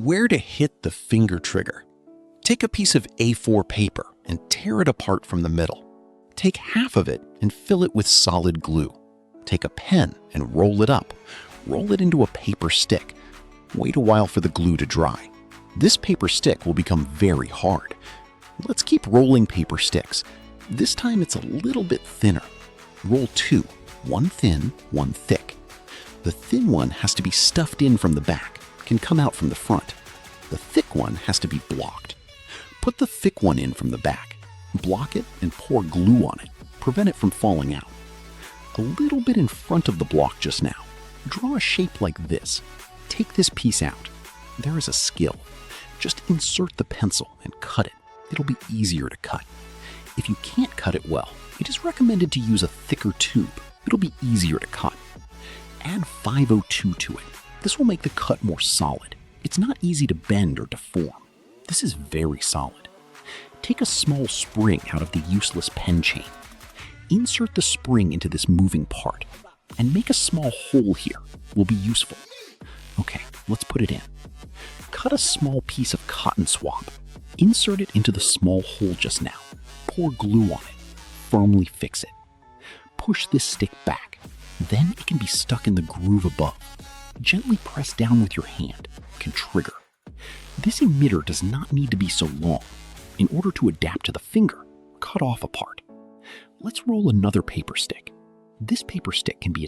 Where to hit the finger trigger. Take a piece of A4 paper and tear it apart from the middle. Take half of it and fill it with solid glue. Take a pen and roll it up. Roll it into a paper stick. Wait a while for the glue to dry. This paper stick will become very hard. Let's keep rolling paper sticks. This time it's a little bit thinner. Roll two, one thin, one thick. The thin one has to be stuffed in from the back, can come out from the front. The thick one has to be blocked. Put the thick one in from the back. Block it and pour glue on it. Prevent it from falling out. A little bit in front of the block just now. Draw a shape like this. Take this piece out. There is a skill. Just insert the pencil and cut it. It'll be easier to cut. If you can't cut it well, it is recommended to use a thicker tube. It'll be easier to cut. Add 502 to it. This will make the cut more solid. It's not easy to bend or deform. This is very solid. Take a small spring out of the useless pen chain. Insert the spring into this moving part and make a small hole here. Will be useful. Okay, let's put it in. Cut a small piece of cotton swab. Insert it into the small hole just now. Pour glue on it. Firmly fix it. Push this stick back. Then it can be stuck in the groove above. Gently press down with your hand. Can trigger. This emitter does not need to be so long. In order to adapt to the finger, cut off a part. Let's roll another paper stick. This paper stick can be